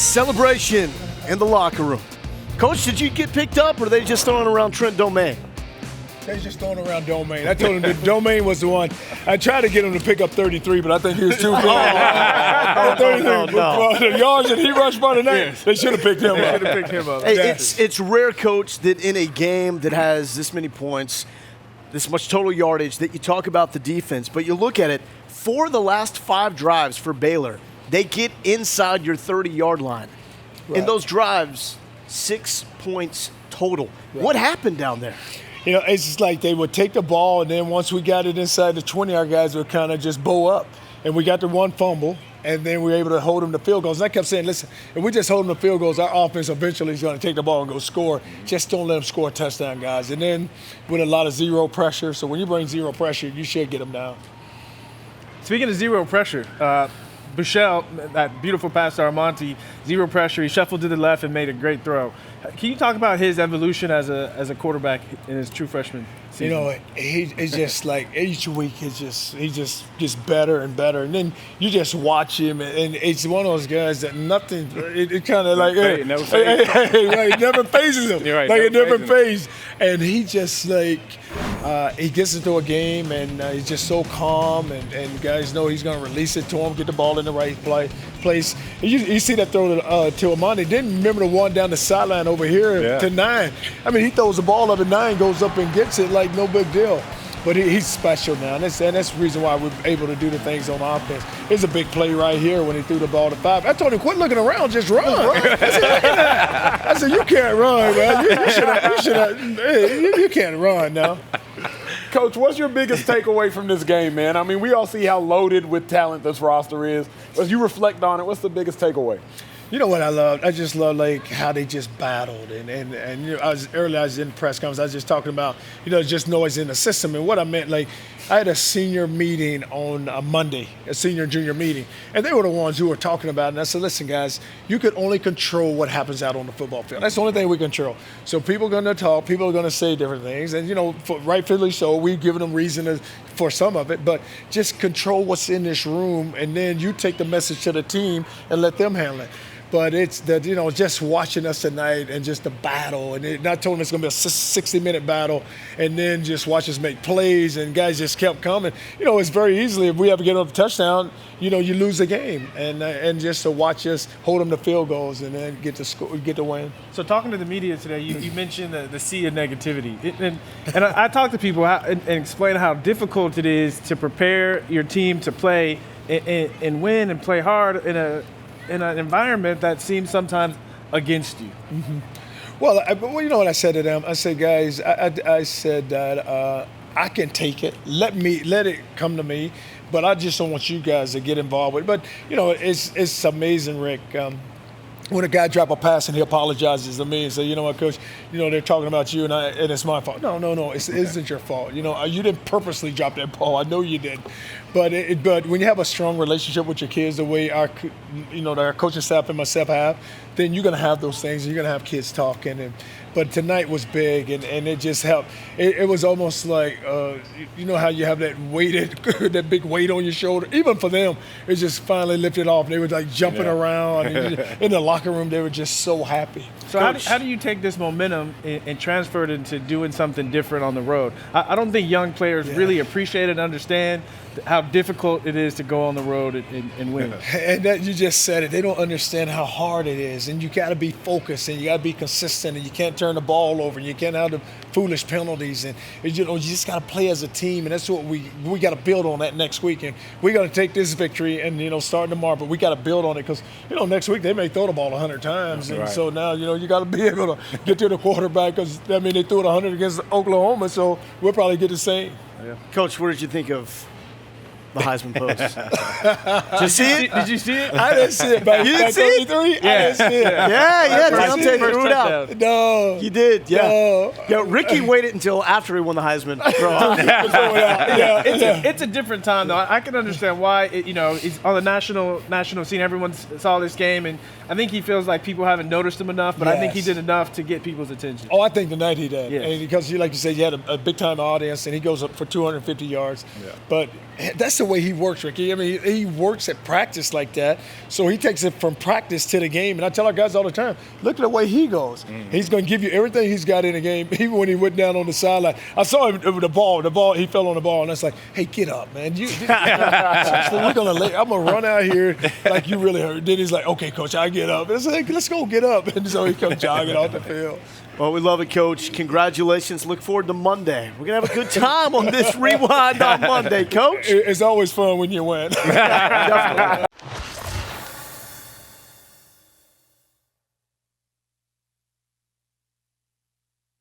Celebration in the locker room. Coach, did you get picked up, or are they just throwing around Trent Domain? They're just throwing around Domain. I told him that Domain was the one. I tried to get him to pick up 33, but I think he was too big. The yards that he rushed for tonight, they should have picked him up. Hey, it's rare, Coach, that in a game that has this many points, this much total yardage, that you talk about the defense, but you look at it, for the last 5 drives for Baylor, they get inside your 30-yard line. Right. In those drives, 6 points total. Right. What happened down there? You know, it's just like they would take the ball, and then once we got it inside the 20, our guys would kind of just bow up. And we got the one fumble, and then we were able to hold them to field goals. And I kept saying, listen, if we just hold them to field goals, our offense eventually is going to take the ball and go score. Just don't let them score a touchdown, guys. And then with a lot of zero pressure, so when you bring zero pressure, you should get them down. Speaking of zero pressure, Bushell, that beautiful pass to Armonte, zero pressure. He shuffled to the left and made a great throw. Can you talk about his evolution as a quarterback in his true freshman season? You know, it's just like each week he's just gets better and better. And then you just watch him, and it's one of those guys that nothing, it kind of like, right, it never phases him. You're right, like it never phased. And he just like, he gets into a game, and he's just so calm, and guys know he's going to release it to him, get the ball in the right place. You see that throw to Amani. Didn't remember the one down the sideline over here to 9. I mean, he throws the ball up at 9, goes up and gets it like no big deal. But he's special now, and that's the reason why we're able to do the things on offense. There's a big play right here when he threw the ball to 5. I told him, quit looking around, just run. I said, you can't run, man. You can't run now. Coach, what's your biggest takeaway from this game, man? I mean, we all see how loaded with talent this roster is. As you reflect on it, what's the biggest takeaway? You know what I love? I just love like how they just battled, and you know, I was in the press conference. I was just talking about just noise in the system, and what I meant, like I had a senior meeting on a Monday, a senior and junior meeting, and they were the ones who were talking about it. And I said, listen, guys, you can only control what happens out on the football field. That's the only thing we control. So people are going to talk, people are going to say different things, and rightfully so. We've given them reason for some of it, but just control what's in this room, and then you take the message to the team and let them handle it. But it's that, just watching us tonight and just the battle. And I told them it's going to be a 60-minute battle, and then just watch us make plays, and guys just kept coming. It's very easily, if we have to get up a touchdown, you lose the game. And just to watch us hold them to field goals and then get the win. So talking to the media today, you mentioned the sea of negativity. And I talk to people and explain how difficult it is to prepare your team to play and win and play hard in an environment that seems sometimes against you. Mm-hmm. Well, you know what I said to them? I said, guys, I said that I can take it. Let it come to me, but I just don't want you guys to get involved with it. But, it's amazing, Rick. When a guy drop a pass and he apologizes to me and say, you know what, Coach, they're talking about you and it's my fault. No, it isn't your fault. You didn't purposely drop that ball. I know you did. But when you have a strong relationship with your kids, the way our coaching staff and myself have, then you're going to have those things, and you're going to have kids talking. But tonight was big, and it just helped. It was almost like, how you have that big weight on your shoulder. Even for them, it just finally lifted off. They were like jumping around. And in the locker room, they were just so happy. So how do you take this momentum and transfer it into doing something different on the road? I don't think young players really appreciate and understand how difficult it is to go on the road and win. And that you just said it. They don't understand how hard it is, and you got to be focused, and you got to be consistent, and you can't turn the ball over, and you can't have the foolish penalties, and you just got to play as a team, and that's what we got to build on that next week. And we got to take this victory and starting tomorrow, but we got to build on it because next week they may throw the ball 100 times, and so now you got to be able to get to the quarterback because they threw it 100 against Oklahoma, so we'll probably get the same. Yeah. Coach, what did you think of the Heisman post? Did you see it? Did you see it? I didn't see it. You didn't see it? I didn't see it. Yeah. Deontay threw it out. No. You did, yeah. No. Yeah, Ricky waited until after he won the Heisman. It's a different time, though. I can understand why, he's on the national scene. Everyone saw this game, and I think he feels like people haven't noticed him enough, but I think he did enough to get people's attention. Oh, I think tonight he did. Yes. And because, like you said, you had a big-time audience, and he goes up for 250 yards. Yeah. But That's the way he works, Ricky. I mean, he works at practice like that. So he takes it from practice to the game. And I tell our guys all the time, look at the way he goes. He's going to give you everything he's got in the game, even when he went down on the sideline. I saw him with the ball, he fell on the ball. And I was like, hey, get up, man. I'm going to run out here like you really hurt. Then he's like, okay, Coach, I get up. And I was like, let's go get up. And so he comes jogging off the field. Well, we love it, Coach. Congratulations. Look forward to Monday. We're going to have a good time on this Rewind on Monday, Coach. It's always fun when you win. Definitely.